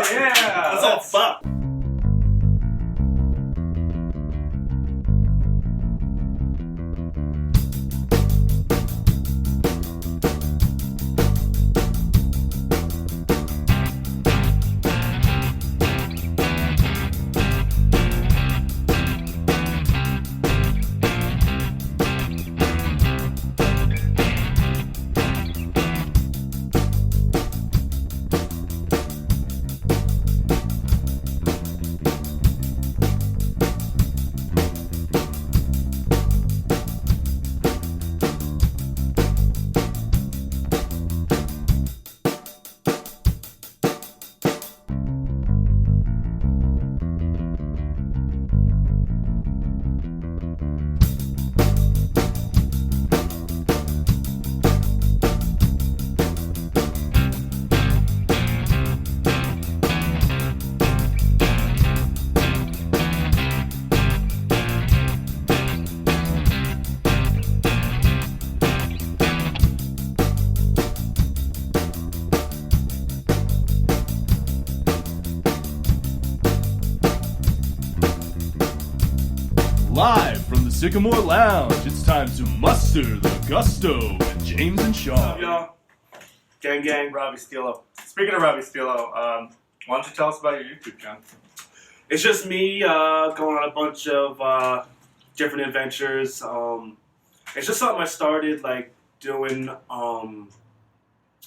fuck? Yeah. Let's all fuck. Live from the Sycamore Lounge, it's time to muster the gusto with James and Sean. What's up, y'all? Gang, gang. Robbie Steelo. Speaking of Robbie Steelo, why don't you tell us about your YouTube channel? It's just me going on a bunch of different adventures. It's just something I started like doing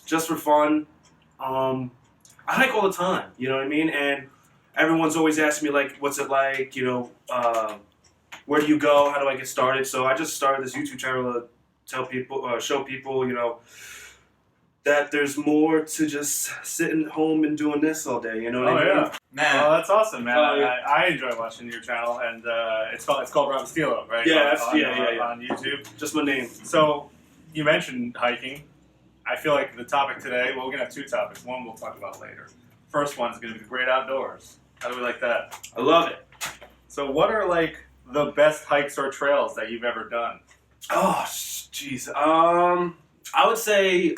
just for fun. I hike all the time, you know what I mean? And everyone's always asking me like, what's it like? You know, where do you go? How do I get started? So I just started this YouTube channel to tell people, show people, you know, that there's more to just sitting home and doing this all day. You know what I mean? Yeah, Man. Oh, that's awesome, man. Yeah. I enjoy watching your channel, and it's called Robbie Steelo, right? Yeah, On YouTube. Just my name. So you mentioned hiking. I feel like the topic today. Well, we're gonna have two topics. One we'll talk about later. First one is gonna be the great outdoors. How do we like that? I love it. So, what are like the best hikes or trails that you've ever done? Oh, jeez. I would say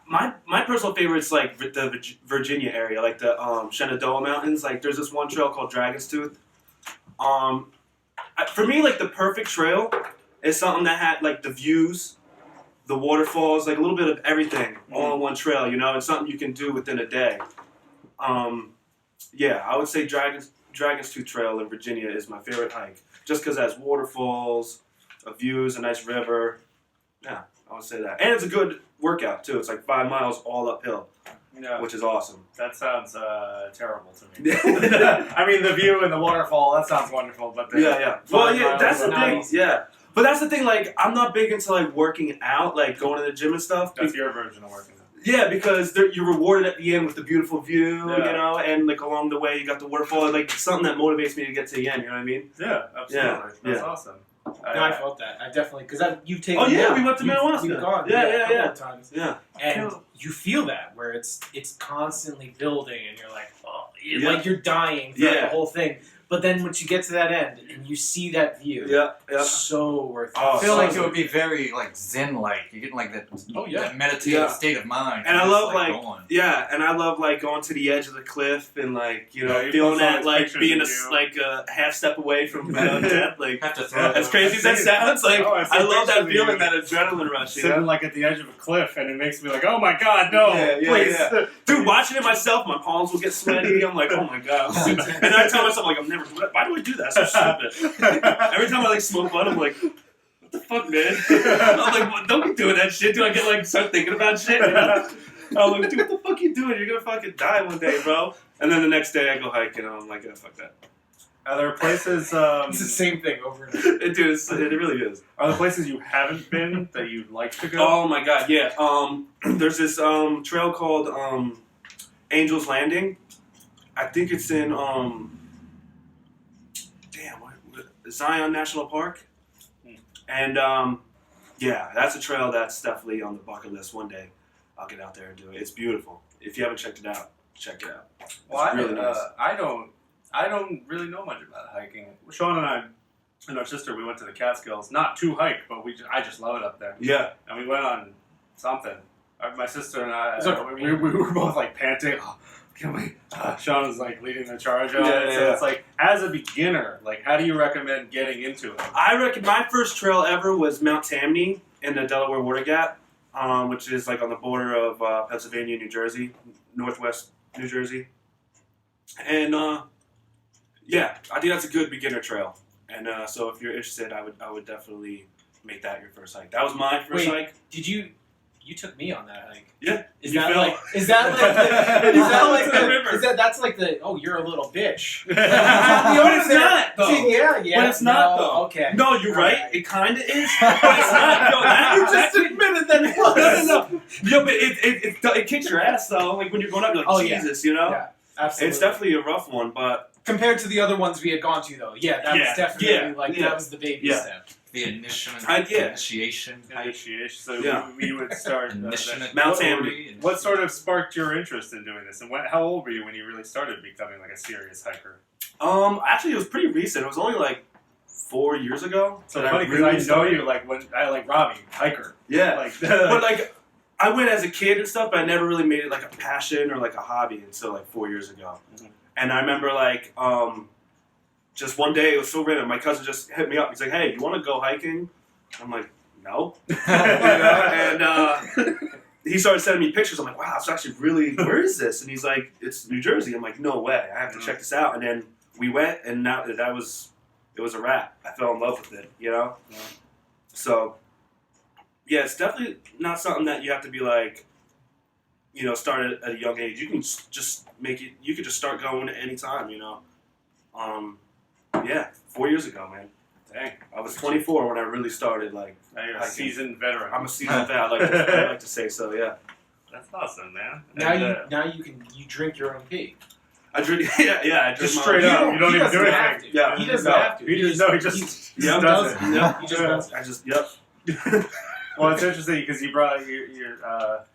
my personal favorite is like the Virginia area, like the Shenandoah Mountains. Like, there's this one trail called Dragon's Tooth. For me, like the perfect trail is something that had like the views, the waterfalls, like a little bit of everything all on one trail. You know, it's something you can do within a day. Yeah, I would say Dragon's Tooth Trail in Virginia is my favorite hike, just because it has waterfalls, views, a nice river. Yeah, I would say that. And it's a good workout, too. It's like 5 miles all uphill, which is awesome. That sounds terrible to me. I mean, the view and the waterfall, that sounds wonderful, but Yeah. Well, yeah, that's the thing. nice. Yeah. But that's the thing, like, I'm not big into, like, working out, like, going to the gym and stuff. That's your version of working out. Yeah, because you're rewarded at the end with the beautiful view, Yeah. you know, and like along the way you got the waterfall, like something that motivates me to get to the end. You know what I mean? Yeah, absolutely. Yeah, That's yeah. awesome. No, I felt that. I definitely, because you've taken. Oh yeah, me out. we went to Madawaska. We've gone. Yeah, a couple yeah. of times. Yeah. And you feel that where it's constantly building, and you're like, oh, Yeah. like you're dying throughout Yeah. the whole thing. But then once you get to that end and you see that view, Yeah. so worth it. Oh, I feel like so it would be very like zen-like. You're getting like that, that meditative Yeah. state of mind. And I Just, love going. and I love like going to the edge of the cliff and like you know Yeah, you feeling post all that these like pictures being of you. like a half step away from my own death. Like Have to throw as crazy as that sounds, like Oh, I see I love that pictures of feeling, you. that adrenaline rush. You Sitting know? like at the edge of a cliff, and it makes me like, oh my god, no, Yeah, please. yeah. Dude, watching it myself, my palms will get sweaty. I'm like, oh my god. And I tell myself, like, I'm never. Why do I do that? So stupid. Every time I like smoke blunt, I'm like, what the fuck, man? I'm like, well, don't be doing that shit. Do I get like start thinking about shit? You know? I'm like, dude, what the fuck you doing? You're gonna fucking die one day, bro. And then the next day I go hiking, and I'm like, yeah, fuck that. Are there places? It's the same thing over and over. Dude, it really is. Are there places you haven't been that you'd like to go? Oh my god, yeah. There's this trail called Angel's Landing. I think it's in Zion National Park. And yeah, that's a trail that's definitely on the bucket list. One day I'll get out there and do it. It's beautiful. If you haven't checked it out, check it out. It's Well, really nice. I don't really know much about hiking. Sean and I and our sister, we went to the Catskills, not to hike, but I just love it up there. Yeah. And we went on something. My sister and I, It's like- we were both like panting. Sean was like leading the charge on Yeah, it. yeah, So yeah. it's like, as a beginner, like, how do you recommend getting into it? I reckon my first trail ever was Mount Tammany in the Delaware Water Gap, which is like on the border of Pennsylvania and New Jersey, northwest New Jersey. And yeah, I think that's a good beginner trail. And so if you're interested, I would definitely make that your first hike. That was my first hike. Did you took me on that hike? Yeah. Is You that fell. like is that like the, is that like The the, river. is that that's like the oh you're a little bitch? But it's not, though. See, yeah. But it's not, no, though. Okay. No, you're right. Alright. It kind of is, but it's not. No, that, You just admitted that it was. No. Yeah, but it kicks your ass though. Like when you're going up, you're like, Oh, yeah. Jesus, you know. Yeah, absolutely. It's definitely a rough one, but compared to the other ones we had gone to though. Yeah, that was definitely like that was the baby step. The initiation. Initiation. So Yeah. we would start. Mount Tammany. What sort of sparked your interest in doing this? And how old were you when you really started becoming like a serious hiker? Actually, it was pretty recent. It was only like 4 years ago. So that funny because really I know started. you like when I like Robbie, hiker. Yeah. Like, But like, I went as a kid and stuff, but I never really made it like a passion or like a hobby until like 4 years ago. Mhm. And I remember like, just one day it was so random. My cousin just hit me up. He's like, "Hey, you want to go hiking?" I'm like, "No." You know? And he started sending me pictures. I'm like, "Wow, it's actually really. Where is this?" And he's like, "It's New Jersey." I'm like, "No way! I have to check this out." And then we went, and now it was a wrap. I fell in love with it. You know. Yeah. So, yeah, it's definitely not something that you have to be like, you know, start at a young age. You can just make it. You could just start going at any time. You know. Yeah, 4 years ago, man. Dang. I was 24 when I really started. Like, Now you're a hiking. seasoned veteran. I'm a seasoned vet. I like to say so. Yeah. That's awesome, man. Now you drink your own pee. I drink. Yeah. I drink Just my straight own- up. You don't He even do doesn't have anything. to. Yeah. He doesn't have to. He just Yeah, does it. Yep. He just does it. I just. Yep. Well, it's interesting because you brought your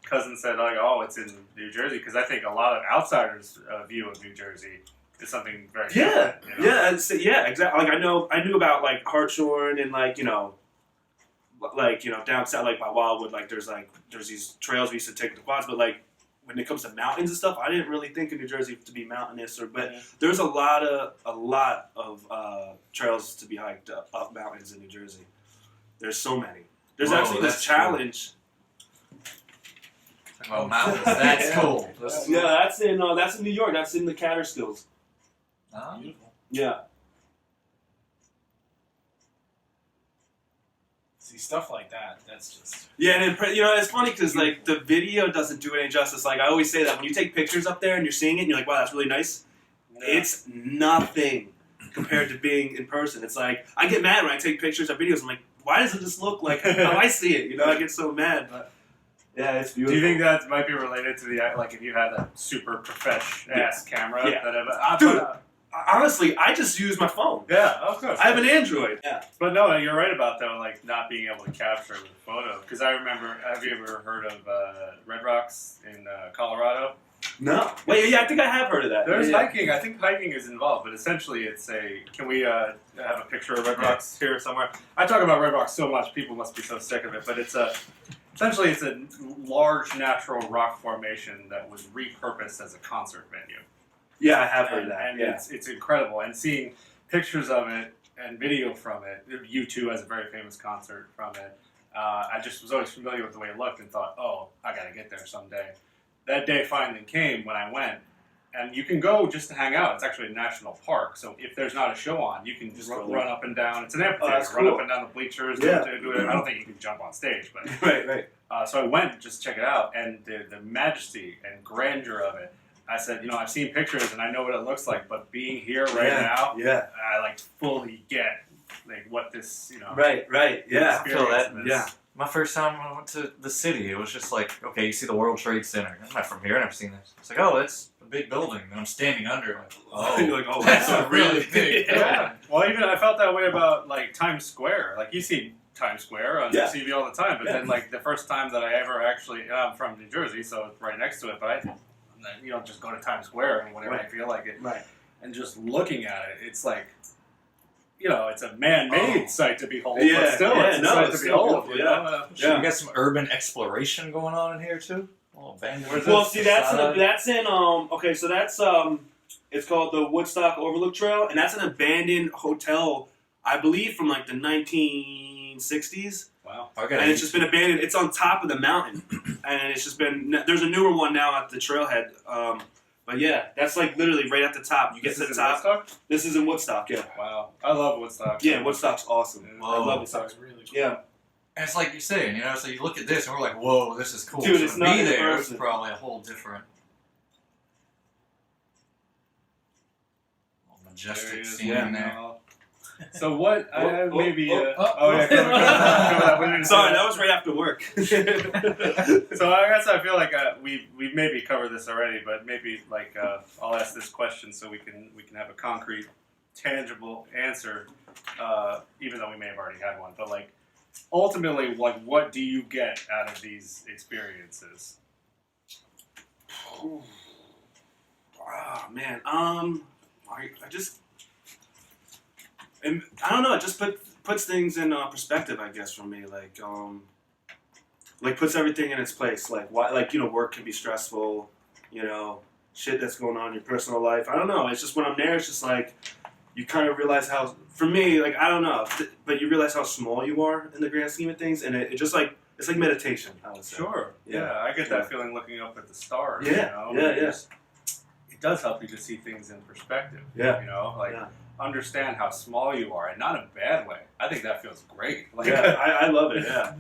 cousin said like, oh, it's in New Jersey because I think a lot of outsiders' view of New Jersey is something very Yeah. different, you know? Yeah. Exactly. Like I knew about like Hartshorn and like down south like by Wildwood. Like there's these trails we used to take with the quads, but like when it comes to mountains and stuff, I didn't really think of New Jersey to be mountainous. But there's a lot of trails to be hiked up mountains in New Jersey. There's so many. There's actually this challenge. Oh, mountains. That's cool. Yeah, that's in New York. That's in the Catskills. Oh. Yeah. See stuff like that. That's just Yeah, and it's funny because like the video doesn't do it any justice. Like I always say that when you take pictures up there and you're seeing it, and you're like, wow, that's really nice. It's nothing compared to being in person. It's like I get mad when I take pictures or videos. I'm like, why doesn't this look like how I see it? You know, I get so mad. But yeah, it's Do beautiful. you think that might be related to the like if you had a super profesh-ass camera? Yeah. That Dude, honestly, I just use my phone. yeah, of course. I have an Android. Yeah. But no, you're right about though, like not being able to capture it with a photo. Because I remember, have you ever heard of Red Rocks in Colorado? No. Wait, yeah, I think I have heard of that. There's yeah. hiking. I think hiking is involved, but essentially it's a. Can we have a picture of Red Rocks here somewhere? I talk about Red Rocks so much, people must be so sick of it. But it's essentially it's a large natural rock formation that was repurposed as a concert venue. Yeah, I have heard of that. And Yeah. it's incredible. And seeing pictures of it and video from it, U2 has a very famous concert from it. I just was always familiar with the way it looked and thought, oh, I got to get there someday. That day finally came when I went. And you can go just to hang out. It's actually a national park. So if there's not a show on, you can just run up and down. It's an amphitheater. that's Run cool. up and down the bleachers. Yeah. Do it. I don't think you can jump on stage. But Right. so I went just to check it out. And the majesty and grandeur of it. I said, I've seen pictures and I know what it looks like, but being here now, Yeah. I like fully get like what this, Right. Yeah. I feel that. experience is. Yeah. My first time I went to the city, it was just like, okay, you see the World Trade Center. I'm not from here, I've never seen this. It's like, oh, that's a big building. And I'm standing under it, like, You're like, oh, that's wow. a really big building. Yeah. Well, even I felt that way about like Times Square. Like you see Times Square on Yeah. TV all the time, but then like the first time that I ever actually, I'm from New Jersey, so it's right next to it, but you don't just go to Times Square and whenever I feel like it. Right. And just looking at it, it's like, it's a man-made sight to behold, Yeah, but still, yeah, it's a no, sight it's to still behold. beautiful, You know? So you got some urban exploration going on in here too? Oh, abandoned. Where's Well, this? see, that's Side? in okay, so that's it's called the Woodstock Overlook Trail, and that's an abandoned hotel, I believe, from like the 1960s. Wow. And it's just been abandoned. It's on top of the mountain, and it's just been. There's a newer one now at the trailhead. But yeah, that's like literally right at the top. You get to the top. Woodstock? This is in Woodstock. Yeah. Wow. I love Woodstock. Yeah, Woodstock's awesome. Yeah. I love That Woodstock. sounds really cool. Yeah. And it's like you're saying, you know, so you look at this and we're like, whoa, this is cool. Dude, So it's to not be in there, it's person. probably a whole different, majestic There he is. scene Yeah. in there. So what? Oh, Maybe. oh, Yeah. Go ahead. Sorry, that was right after work. So I guess I feel like we maybe covered this already, but maybe like I'll ask this question so we can have a concrete, tangible answer, even though we may have already had one. But like, ultimately, like, what do you get out of these experiences? Oh man, I just, and I don't know. It just puts things in perspective, I guess, for me. Like puts everything in its place. Like why, like work can be stressful. Shit that's going on in your personal life. I don't know. It's just when I'm there, it's just like you kind of realize how. For me, like I don't know, but you realize how small you are in the grand scheme of things, and it just like it's like meditation. I would say. Sure. Yeah, I get that feeling looking up at the stars. Yeah, yeah. It does help you to see things in perspective. Yeah. Like understand how small you are, and not in a bad way. I think that feels great. Like, Yeah, I love it. Yeah.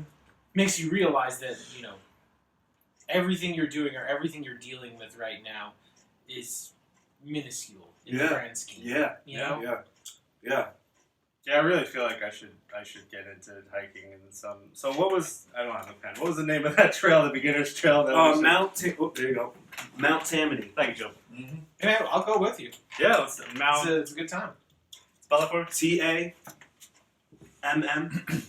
Makes you realize that, everything you're doing or everything you're dealing with right now is minuscule in the Yeah. grand scheme. Yeah. You know? Yeah. Yeah, I really feel like I should get into hiking and some. So what was I don't have a pen. What was the name of that trail, the beginner's trail? That we should- There you go. Mount Tammany. Thank you, Joe. Mm-hmm. Hey, man, I'll go with you. Yeah, let's Mount. It's a good time. Spell it for me. TAMMANY.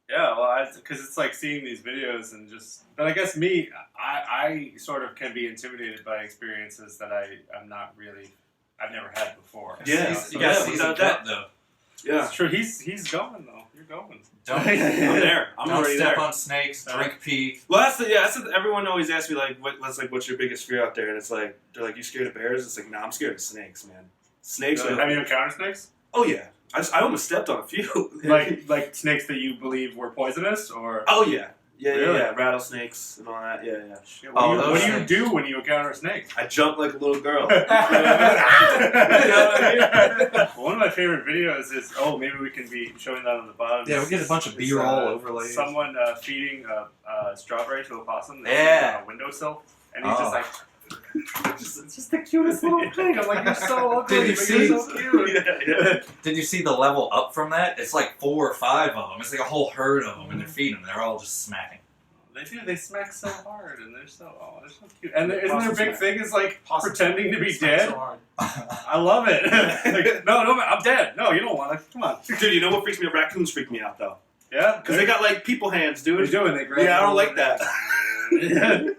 Yeah, well, because it's like seeing these videos and just. But I guess me, I sort of can be intimidated by experiences that I've never had before. Yeah. You gotta see without that though. Yeah. It's true. He's going though. You're going. Don't, I'm there. I'm don't already step there. on snakes, drink pee. Well, that's everyone always asks me what's your biggest fear out there, and it's like they're like, you scared of bears? It's like, nah, I'm scared of snakes, man. Snakes are. Have you encountered snakes? Oh yeah, I almost stepped on a few. like snakes that you believe were poisonous, or Oh yeah, Really? yeah, rattlesnakes and all that. Yeah. Shit, Oh, what those do you things. do when you encounter a snake? I jump like a little girl. One of my favorite videos is maybe we can be showing that on the bottom. Yeah, we get a bunch of It's, B-roll overlays. Someone feeding a strawberry to a possum. That's Yeah. on a windowsill, and he's just Oh. like. It's just the cutest little thing. I'm like, you're so ugly, Did you but see- you're so cute. yeah. Did you see the level up from that? It's like 4 or 5 of them. It's like a whole herd of them, and they're feeding them. They're all just smacking. They do. They smack so hard, and they're so cute. And isn't their Possum big smack. thing is like Possum pretending to be smack dead? so hard. I love it. Like, no, I'm dead. No, you don't want to. Come on. Dude, you know what freaks me out? Raccoons freak me out though, Yeah, because they got like people hands, What are dude. you doing? They grab. Yeah, I don't you. like that.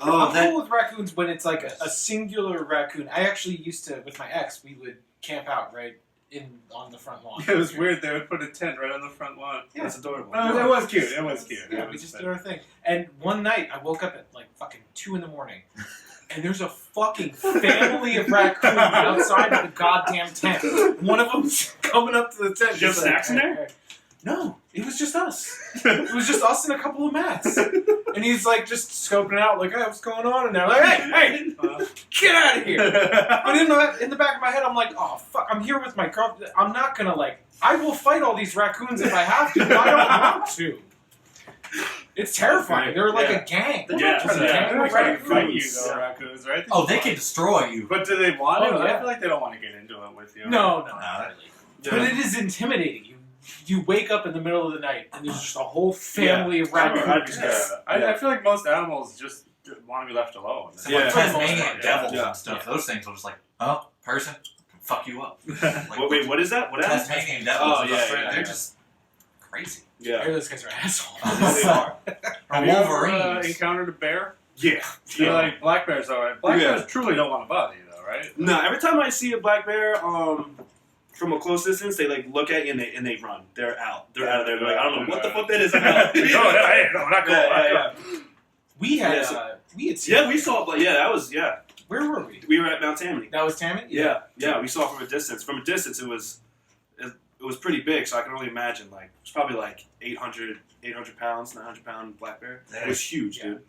Oh, I'm cool with raccoons when it's like a singular raccoon. I actually used to, with my ex, we would camp out right on the front lawn. It was weird. They would put a tent right on the front lawn. Yeah. That's adorable. No, it was cute. It was cute. Yeah, we just did our thing. And one night, I woke up at like fucking 2 in the morning, and there's a fucking family of raccoons outside of the goddamn tent. One of them's coming up to the tent. Did you have just like, snacks in there? "Hey, hey." No, it was just us. It was just us and a couple of mats. And he's like just scoping it out, like, hey, what's going on? And they're like, hey, get out of here. But in the back of my head, I'm like, oh, fuck, I'm here with my girlfriend. I'm not going to, I will fight all these raccoons if I have to, but I don't want to. It's terrifying. They're like a gang. They're Yeah, not trying to yeah. gang They're with not trying to fight you, raccoons. though, raccoons, right? Oh, they can destroy you. But do they want to? Oh, yeah. I feel like they don't want to get into it with you. No, Nah. really. But it is intimidating. You wake up in the middle of the night, and there's just a whole family of I'd be raccoons. scared. I feel like most animals just want to be left alone. It's Yeah. like Tasmanian devils Yeah. and stuff. Those things will just like, oh, person, fuck you up. Like, Wait, what is that? What happened? Tasmanian devils. Oh, yeah, they're yeah. just crazy. Yeah. Those guys are assholes. They are. Or Have you ever, wolverines. encountered a bear? Yeah. They're like black bears, all right. Black Yeah. bears truly don't want to bother you, though, right? No, every time I see a black bear, from a close distance, they look at you and they run. They're out. They're out of there. They're like, I don't know what the fuck that is. I'm out. No, not cool. Yeah. We had Yeah, seen Yeah, we saw. But yeah, that was Where were we? We were at Mount Tammany. That was Tammany? Yeah, we saw from a distance. From a distance, it was pretty big. So I can only imagine. Like it's probably like 800 pounds, 900-pound black bear. It was huge, Yeah. dude.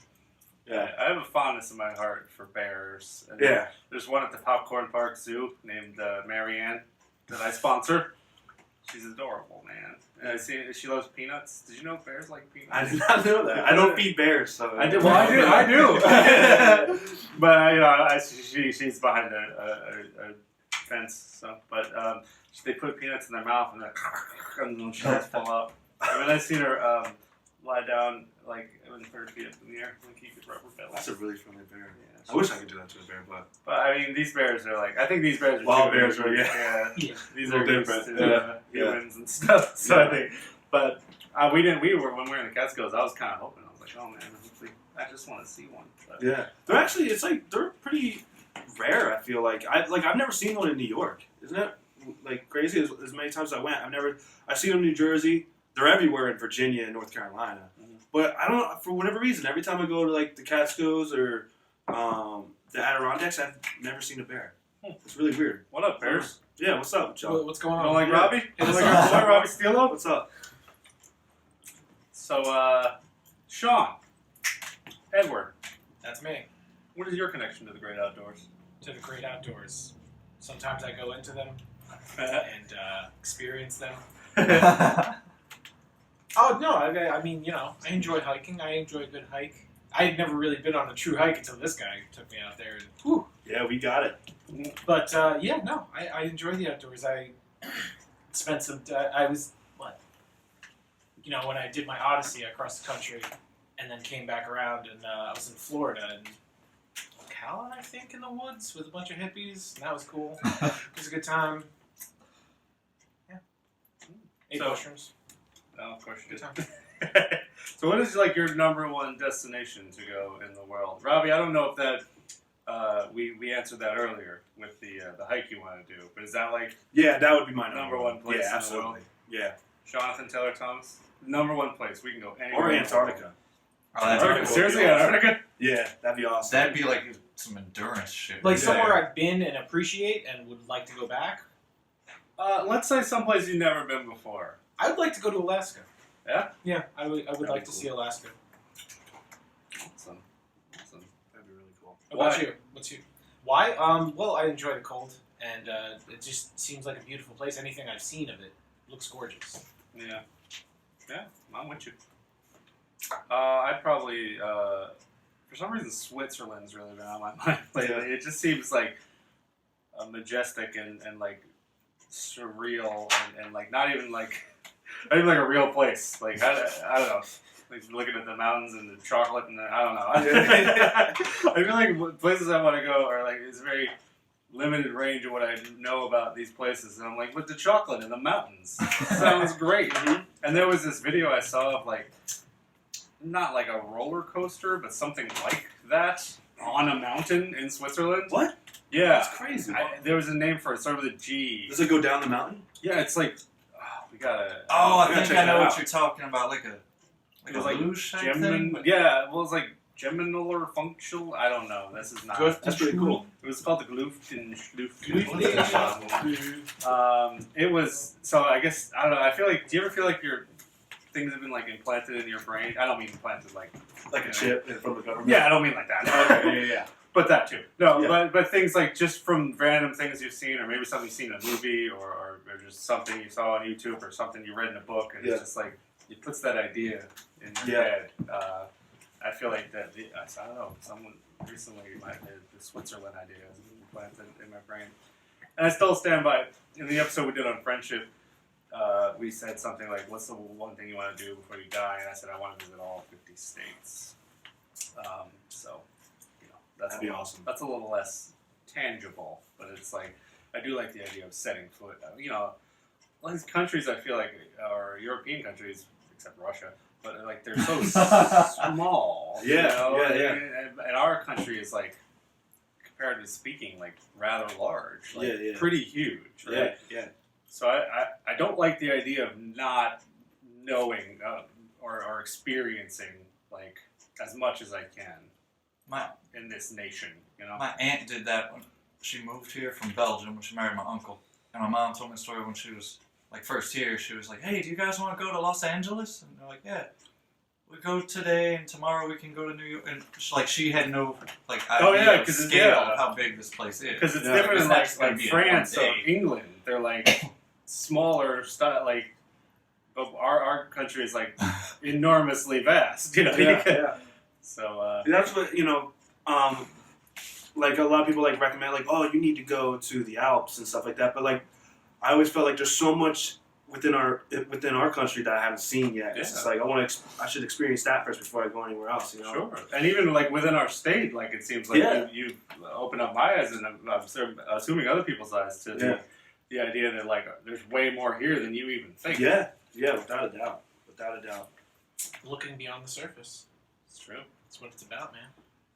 Yeah, I have a fondness in my heart for bears. And Yeah. There's one at the Popcorn Park Zoo named Marianne that I sponsor. She's adorable, man. And I see she loves peanuts. Did you know bears like peanuts? I did not know that. I don't feed bears, so I did. Well, I do. But she's behind a fence. So, but they put peanuts in their mouth and then shells fall up. And then I seen her lie down like in 30 feet up in the air and keep it rubber belly. That's a really friendly bear. Yeah, I wish I could do that to a bear, but But I mean, these bears are like. I think these bears are Wild different. bears are, Yeah. These A are little used different. to humans and stuff. So I think, but we didn't. We were when we were in the Catskills. I was kind of hoping. I was like, oh man, hopefully, I just want to see one. But, yeah, they're actually they're pretty rare. I feel like I've never seen one in New York. Isn't it like crazy? As many times as I went, I've seen them in New Jersey. They're everywhere in Virginia and North Carolina. Mhm. But I don't, for whatever reason, every time I go to like the Catskills or the Adirondacks, I've never seen a bear. It's really weird. What up, bears? Yeah, what's up, John? What's going You on? don't like Yeah. Robbie? You don't like our boy Robbie Steelo? What's up? So, Sean, Edward, That's me. what is your connection to the great outdoors? To the great outdoors. Sometimes I go into them and experience them. Oh, no, I mean, I enjoy hiking. I enjoy a good hike. I had never really been on a true hike until this guy took me out there. And, whew. Yeah, we got it. But, I enjoy the outdoors. I spent some, I was, when I did my Odyssey across the country and then came back around and I was in Florida and Ocala, I think, in the woods with a bunch of hippies. And that was cool. It was a good time. Yeah. Ate So- mushrooms. Oh, of course you Good did. time. So, what is like your number one destination to go in the world, Robbie? I don't know if that we answered that earlier with the hike you want to do, but is that like Yeah, that would be my number one place Yeah, in the absolutely. world? Yeah, Jonathan Taylor Thomas, number one place we can go anywhere. or in the world. Antarctica. Oh, that'd be Antarctica. cool. Seriously, Antarctica? Yeah, that'd be awesome. That'd be like some endurance shit. Like Yeah. somewhere I've been and appreciate and would like to go back. Let's say someplace you've never been before. I would like to go to Alaska. Yeah? Yeah, I would That'd like be to cool. see Alaska. Awesome. That'd be really cool. What about you? What's you? Why? Well, I enjoy the cold, and it just seems like a beautiful place. Anything I've seen of it looks gorgeous. Yeah. Yeah, I'm with you. I'd probably, for some reason, Switzerland's really been on my mind lately. Yeah. It just seems like majestic and like surreal and like not even like a real place. Like I don't know. Like looking at the mountains and the chocolate and I don't know. I feel like places I want to go are like it's a very limited range of what I know about these places, and I'm like, but the chocolate and the mountains sounds great. And there was this video I saw of like not like a roller coaster, but something like that on a mountain in Switzerland. What? Yeah, That's crazy. there was a name for it. It started with a G. Does it go down the mountain? Yeah, it's like we gotta. Oh, We I gotta think check I know that what out. you're talking about. Like It a was like luge type Gemin, thing. But yeah, well, it's like Geminal or Functional. I don't know. This is not. That's pretty cool. It was called the Gluften. Gluften. It was so. I guess I don't know. I feel like. Do you ever feel like your things have been like implanted in your brain? I don't mean implanted like Like a chip from the government. Yeah, I don't mean like that. Okay, yeah. But that too. No, Yeah. but things like just from random things you've seen, or maybe something you've seen in a movie, or just something you saw on YouTube, or something you read in a book, and Yeah. it's just like it puts that idea in your Yeah. head. I feel like that. I don't know. Someone recently, the Switzerland idea has been implanted in my brain, and I still stand by it. In the episode we did on friendship, we said something like, "What's the one thing you want to do before you die?" And I said, "I want to visit all 50 states." So, that's That'd be awesome. That's a little less tangible, but it's like I do like the idea of setting foot. All these countries I feel like are European countries, except Russia, but like they're so small. Yeah, yeah. And our country is like, comparatively speaking, like rather large, like Yeah. pretty huge, right? Yeah. So I don't like the idea of not knowing or experiencing like as much as I can My in this nation. You know. my aunt did that when she moved here from Belgium when she married my uncle. And my mom told me a story when she was like first here. She was like, "Hey, do you guys want to go to Los Angeles?" And they're like, "Yeah, we go today, and tomorrow we can go to New York." And she had no like idea of scale of how big this place is. Because it's Yeah, different it's in not like, just gonna like be in France one or day. England. They're like smaller style. Like our country is like enormously vast. You know. Yeah. So That's what like a lot of people like recommend like, oh, you need to go to the Alps and stuff like that. But like, I always felt like there's so much within our country that I haven't seen yet. It's just like I should experience that first before I go anywhere else. You know. sure. And even like within our state, like it seems like Yeah. you open up my eyes, and I'm assuming other people's eyes to Yeah. the idea that like there's way more here than you even think. Yeah. Yeah. Without a doubt. Without a doubt. Looking beyond the surface. It's true. That's what it's about, man.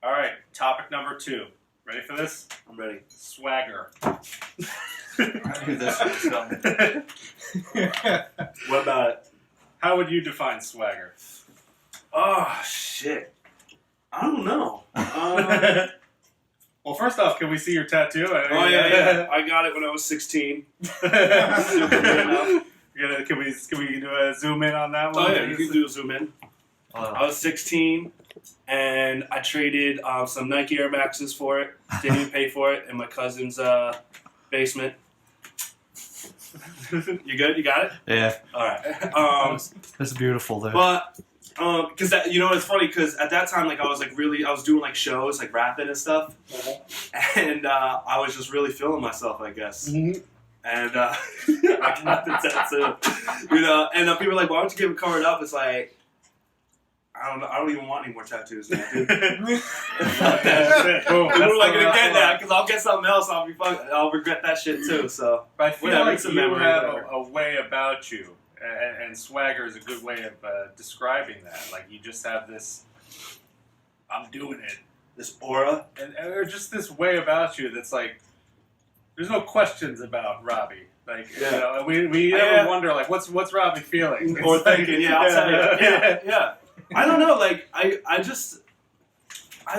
All right, topic number 2. Ready for this? I'm ready. Swagger. I knew this was coming. What about it? How would you define swagger? Oh shit. I don't know. Well, first off, can we see your tattoo? Oh yeah. I got it when I was 16. Can we do a zoom in on that one? Oh yeah, you can do a zoom in. I was 16, and I traded some Nike Air Maxes for it. Didn't even pay for it in my cousin's basement. You good? You got it? Yeah, All right. that's beautiful there. But because you know it's funny because at that time like I was doing like shows like rapping and stuff, and I was just really feeling myself, I guess. Mhm. And I got the tattoo, you know. And people are like, "Why don't you get it covered up?" It's like, I don't know. I don't even want any more tattoos now, dude. Boom. People That's are like the gonna last get one. that because I'll get something else. I'll regret that shit too. So But I feel Whatever, like it's a you memory, have whatever. a way about you, and swagger is a good way of describing that. Like you just have this, I'm doing it, this aura. and there's just this way about you that's like, there's no questions about Robbie. Like Yeah. you know, we Yeah. never wonder like what's Robbie feeling Or It's like- thinking, yeah, I'll tell you. Yeah. I don't know. Like, I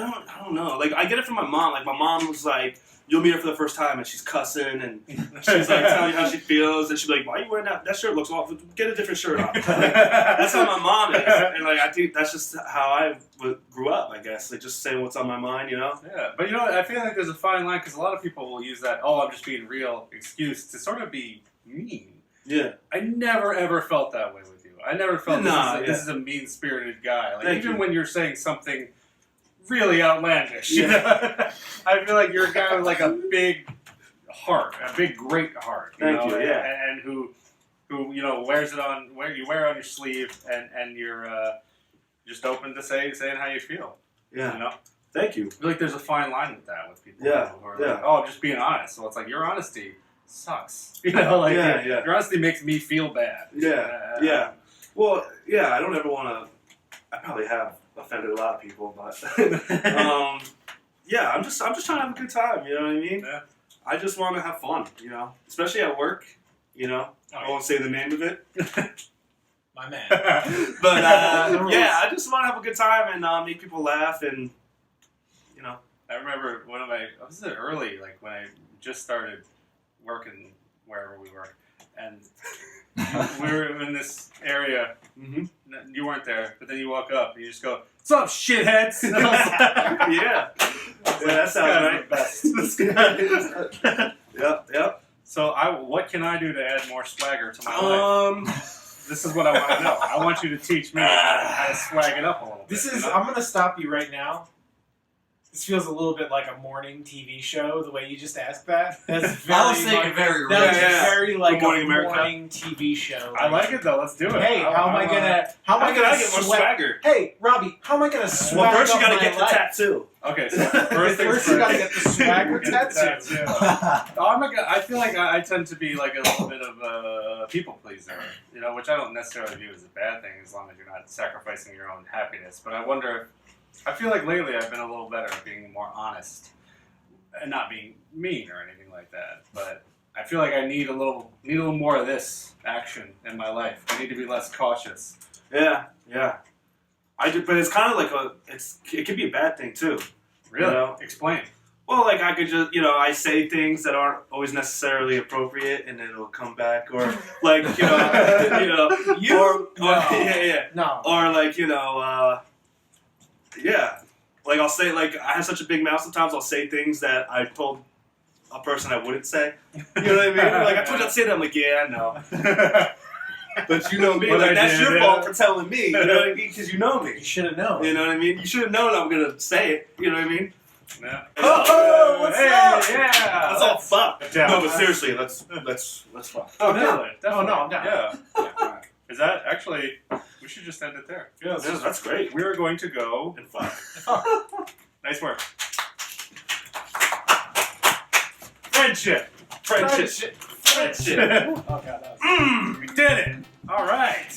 don't know. Like, I get it from my mom. Like, my mom was like, you'll meet her for the first time, and she's cussing, and she's like telling you how she feels, and she'll be like, why are you wearing that? That shirt looks awful. Get a different shirt on. Like, that's how my mom is, and like I think that's just how I grew up. I guess like just saying what's on my mind, you know. Yeah, but you know, I feel like there's a fine line because a lot of people will use that, oh, I'm just being real excuse to sort of be mean. Yeah. I never ever felt that way with you. I never felt Nah, this is a mean-spirited guy. Like Thank even you. when you're saying something really outlandish, you Yeah. know? I feel like you're a guy with like a big heart, a big great heart. Thank know? you, yeah. and who you know wears it on you wear it on your sleeve, and you're just open to saying how you feel. Yeah. You know. Thank you. I feel like there's a fine line with that with people Yeah, who are yeah. like, oh, I'm just being honest. So it's like your honesty sucks. You know, like Yeah, your, yeah. your honesty makes me feel bad. Yeah. Yeah. Well, yeah. I don't ever want to. I probably have offended a lot of people, but yeah. I'm just trying to have a good time. You know what I mean? Yeah. I just want to have fun. You know, especially at work. You know, I won't say the name of it. My man. But yeah, I just want to have a good time and make people laugh, and you know. I remember I was early, like when I just started working wherever we work, and we were in this area. Mm-hmm. You weren't there, but then you walk up and you just go, "What's up, shitheads?" And I was like, Yeah. I was Yeah, like, that "This sounds guy's right. the best." This guy. Yep. So what can I do to add more swagger to my life? This is what I want to know. I want you to teach me how to swag it up a little bit. This is. you know? I'm gonna stop you right now. This feels a little bit like a morning TV show. The way you just asked that. That's very. I was thinking very That was rich. Yeah. very like Good Morning a America. morning TV show. I like it though. Let's do it. Hey, how am I gonna? How am How I can gonna I get more swag? swagger? Hey, Robbie, how am I gonna swag Well, first you up gotta my get the life? tattoo. Okay, so first things First you gotta get the swagger Get the tattoo. I feel like I tend to be like a little bit of a people pleaser, you know, which I don't necessarily view as a bad thing as long as you're not sacrificing your own happiness. But I wonder, I feel like lately I've been a little better at being more honest and not being mean or anything like that. But I feel like I need a little more of this action in my life. I need to be less cautious. Yeah. but it's kind of like it could be a bad thing too. Really? You know? Explain. Well, like I could just, I say things that aren't always necessarily appropriate, and it'll come back, or like, yeah, No. or like, yeah, like I'll say, like I have such a big mouth. Sometimes I'll say things that I told a person I wouldn't say. You know what I mean? Like I told you I'd say that. I'm like, yeah, I know, but you know me. What Like I that's did, your fault for telling me. You know what I mean? Because you know me. You should have known. You know what I mean? You should have known I'm gonna say it. You know what I mean? Yeah. Oh, what's Hey, up? yeah. That's all fuck. Yeah. No, but seriously, let's fuck. Oh, definitely. Oh, no, I'm down. Yeah. Alright. Is that actually? We should just end it there. Yeah, that's great. We are going to go And fuck. Nice work. Friendship. Friendship. Oh, God, that was... We did it. All right.